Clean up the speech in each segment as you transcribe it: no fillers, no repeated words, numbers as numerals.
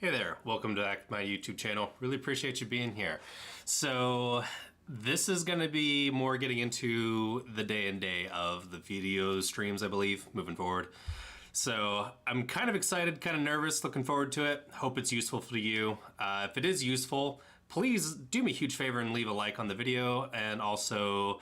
Hey there, welcome back to my YouTube channel. Really appreciate you being here. So this is going to be more getting into the day and day of the video streams, I believe, moving forward. So I'm kind of excited, kind of nervous, looking forward to it. Hope it's useful for you. If it is useful, please do me a huge favor and leave a like on the video, and also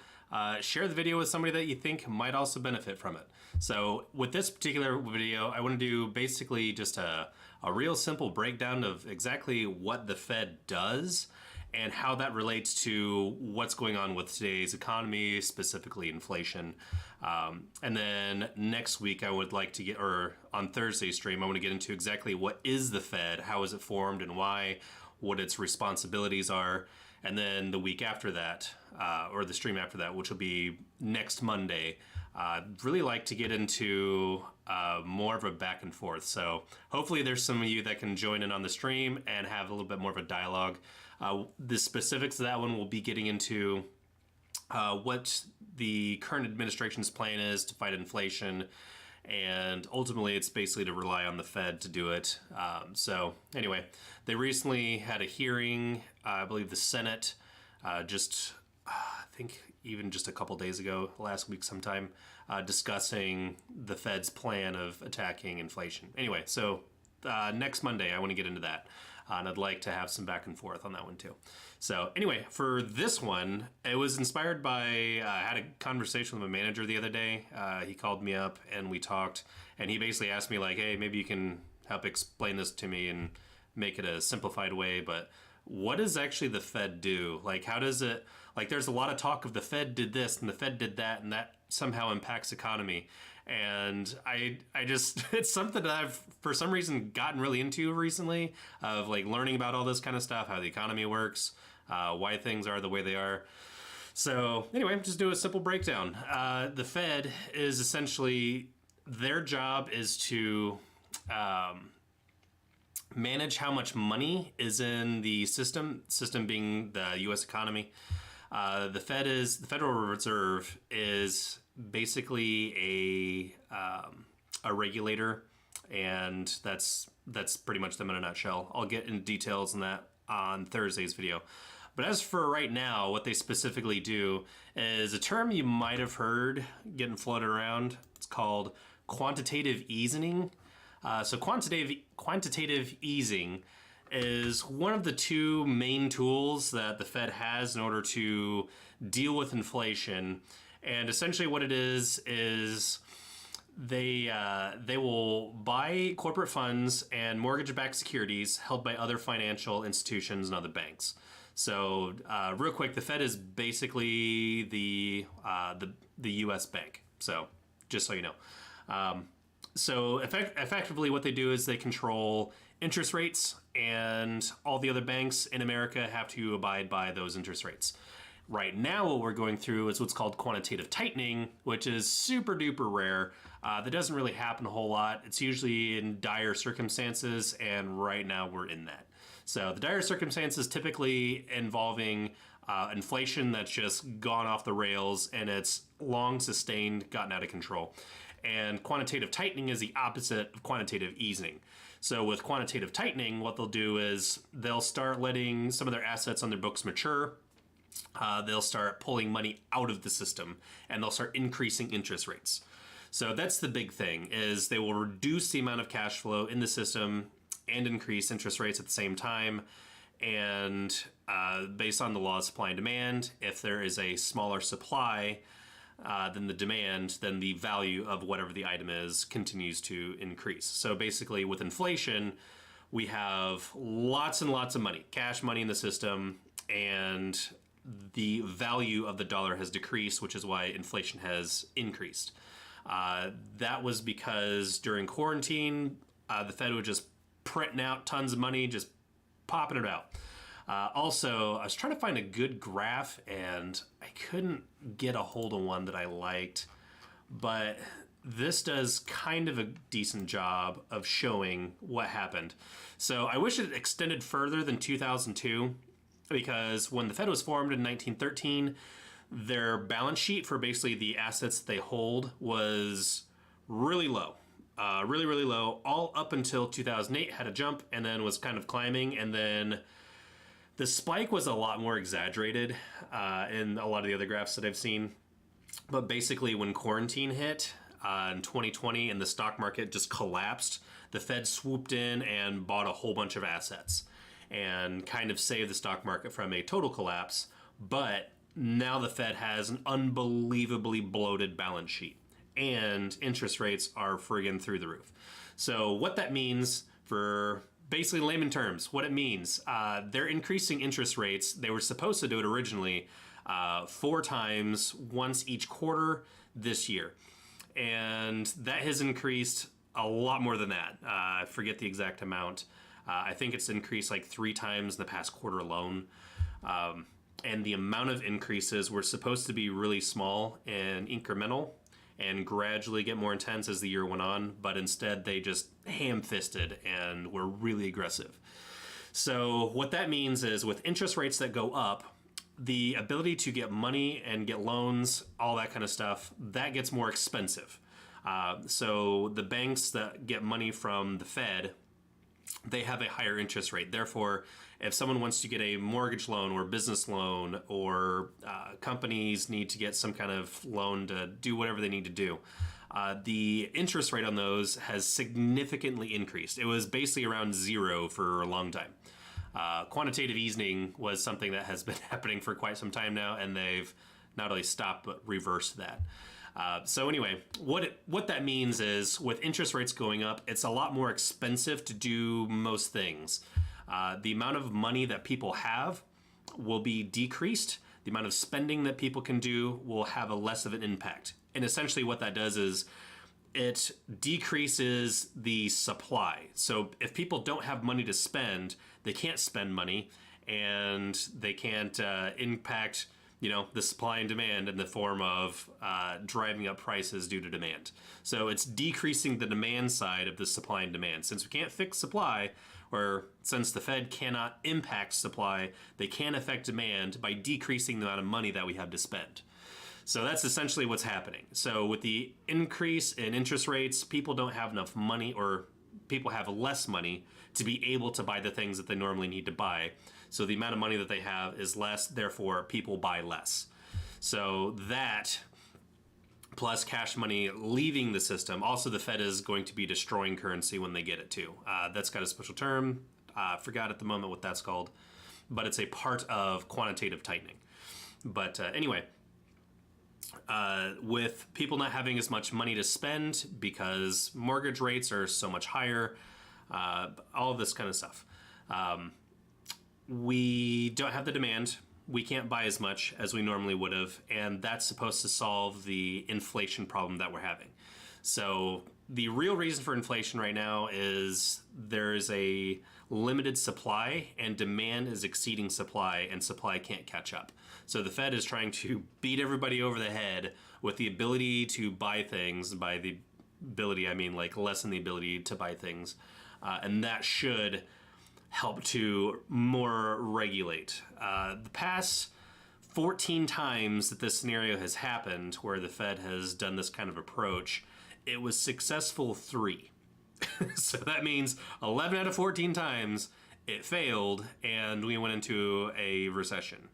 share the video with somebody that you think might also benefit from it. So with this particular video, I want to do basically just a real simple breakdown of exactly what the Fed does and how that relates to what's going on with today's economy, specifically inflation. And then next week I would like to get, or on Thursday's stream, I want to get into exactly what is the Fed, how is it formed and why, what its responsibilities are. And then the week after that, or the stream after that, which will be next Monday, I'd really like to get into more of a back and forth. So hopefully there's some of you that can join in on the stream and have a little bit more of a dialogue. The specifics of that one will be getting into what the current administration's plan is to fight inflation. And ultimately, it's basically to rely on the Fed to do it. So anyway, they recently had a hearing, I believe the Senate, I think even just a couple days ago, last week sometime, discussing the Fed's plan of attacking inflation. Anyway, so next Monday, I want to get into that. And I'd like to have some back and forth on that one too. So anyway, for this one, it was inspired by, I had a conversation with my manager the other day. He called me up and we talked, and he basically asked me like, hey, maybe you can help explain this to me and make it a simplified way, but what does actually the Fed do? Like, how does it, like, there's a lot of talk of the Fed did this and the Fed did that, and that somehow impacts economy. And I just, it's something that I've, for some reason, gotten really into recently, of like learning about all this kind of stuff, how the economy works, why things are the way they are. So anyway, just do a simple breakdown. The Fed is essentially, their job is to manage how much money is in the system being the U.S. economy. The Federal Reserve is basically a regulator, and that's pretty much them in a nutshell. I'll get into details on that on Thursday's video. But as for right now, what they specifically do is a term you might have heard getting floated around. It's called quantitative easing. So quantitative easing is one of the two main tools that the Fed has in order to deal with inflation. And essentially what it is they will buy corporate funds and mortgage-backed securities held by other financial institutions and other banks. So real quick, the Fed is basically the U.S. bank. So just so you know. So effectively what they do is they control interest rates, and all the other banks in America have to abide by those interest rates. Right now what we're going through is what's called quantitative tightening, which is super duper rare. That doesn't really happen a whole lot. It's usually in dire circumstances, and right now we're in that. So the dire circumstances typically involving inflation that's just gone off the rails and it's long sustained, gotten out of control. And quantitative tightening is the opposite of quantitative easing. So with quantitative tightening, what they'll do is they'll start letting some of their assets on their books mature. They'll start pulling money out of the system, and they'll start increasing interest rates. So that's the big thing, is they will reduce the amount of cash flow in the system and increase interest rates at the same time. And based on the law of supply and demand, if there is a smaller supply than the demand, then the value of whatever the item is continues to increase. So basically with inflation, we have lots and lots of money, cash money in the system, and the value of the dollar has decreased, which is why inflation has increased. That was because during quarantine, the Fed would just print out tons of money, just popping it out. Also, I was trying to find a good graph and I couldn't get a hold of one that I liked, but this does kind of a decent job of showing what happened. So I wish it extended further than 2002, because when the Fed was formed in 1913, their balance sheet for basically the assets they hold was really low. really, really low, all up until 2008, had a jump, and then was kind of climbing, and then the spike was a lot more exaggerated in a lot of the other graphs that I've seen. But basically, when quarantine hit in 2020 and the stock market just collapsed, the Fed swooped in and bought a whole bunch of assets and kind of saved the stock market from a total collapse. But now the Fed has an unbelievably bloated balance sheet, and interest rates are friggin' through the roof. So what that means, for basically layman terms, what it means, they're increasing interest rates. They were supposed to do it originally 4 times, once each quarter this year. And that has increased a lot more than that. I forget the exact amount. I think it's increased like 3 times in the past quarter alone. And the amount of increases were supposed to be really small and incremental and gradually get more intense as the year went on, but instead they just ham-fisted and were really aggressive. So what that means is, with interest rates that go up, the ability to get money and get loans, all that kind of stuff, that gets more expensive. So the banks that get money from the Fed, they have a higher interest rate. Therefore, if someone wants to get a mortgage loan or business loan, or companies need to get some kind of loan to do whatever they need to do, the interest rate on those has significantly increased. It was basically around 0 for a long time. Quantitative easing was something that has been happening for quite some time now, and they've not only stopped but reversed that. So anyway, what that means is, with interest rates going up, it's a lot more expensive to do most things. The amount of money that people have will be decreased. The amount of spending that people can do will have a less of an impact. And essentially what that does is it decreases the supply. So if people don't have money to spend, they can't spend money, and they can't impact, the supply and demand in the form of driving up prices due to demand. So it's decreasing the demand side of the supply and demand. Since we can't fix supply, or since the Fed cannot impact supply, they can affect demand by decreasing the amount of money that we have to spend. So that's essentially what's happening. So with the increase in interest rates, people don't have enough money, or people have less money to be able to buy the things that they normally need to buy. So the amount of money that they have is less, therefore people buy less. So that, plus cash money leaving the system. Also, the Fed is going to be destroying currency when they get it too. That's got a special term. Forgot at the moment what that's called, but it's a part of quantitative tightening. But anyway, with people not having as much money to spend because mortgage rates are so much higher, all of this kind of stuff. We don't have the demand. We can't buy as much as we normally would have, and that's supposed to solve the inflation problem that we're having. So the real reason for inflation right now is there's a limited supply, and demand is exceeding supply, and supply can't catch up. So the Fed is trying to beat everybody over the head with the ability to buy things. By the ability, I mean like lessen the ability to buy things, and that should help to more regulate. The past 14 times that this scenario has happened, where the Fed has done this kind of approach, it was successful 3. So that means 11 out of 14 times it failed, and we went into a recession.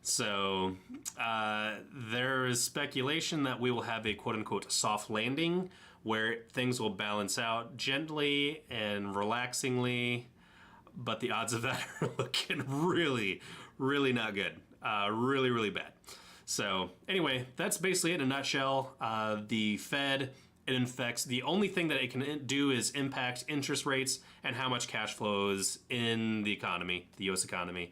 So there is speculation that we will have a quote-unquote soft landing, where things will balance out gently and relaxingly, but the odds of that are looking really, really not good. Really, really bad. So anyway, that's basically it in a nutshell. The Fed, the only thing that it can do is impact interest rates and how much cash flows in the economy, the U.S. economy.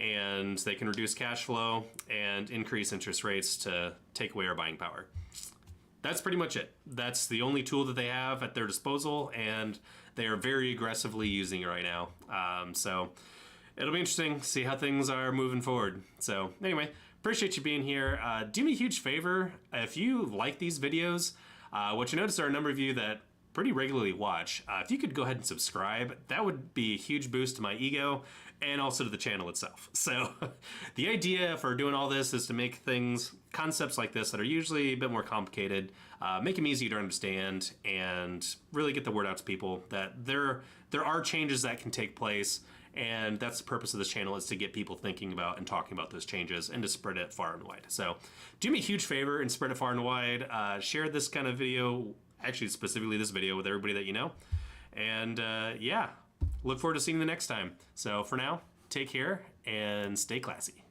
And they can reduce cash flow and increase interest rates to take away our buying power. That's pretty much it. That's the only tool that they have at their disposal, and they are very aggressively using it right now. So it'll be interesting to see how things are moving forward. So anyway, appreciate you being here. Do me a huge favor. If you like these videos, what you notice are a number of you that pretty regularly watch. If you could go ahead and subscribe, that would be a huge boost to my ego and also to the channel itself. So the idea for doing all this is to make things, concepts like this that are usually a bit more complicated, make them easy to understand and really get the word out to people that there are changes that can take place. And that's the purpose of this channel, is to get people thinking about and talking about those changes and to spread it far and wide. So do me a huge favor and spread it far and wide. Share this kind of video, actually specifically this video, with everybody that you know. And yeah, look forward to seeing you the next time. So for now, take care and stay classy.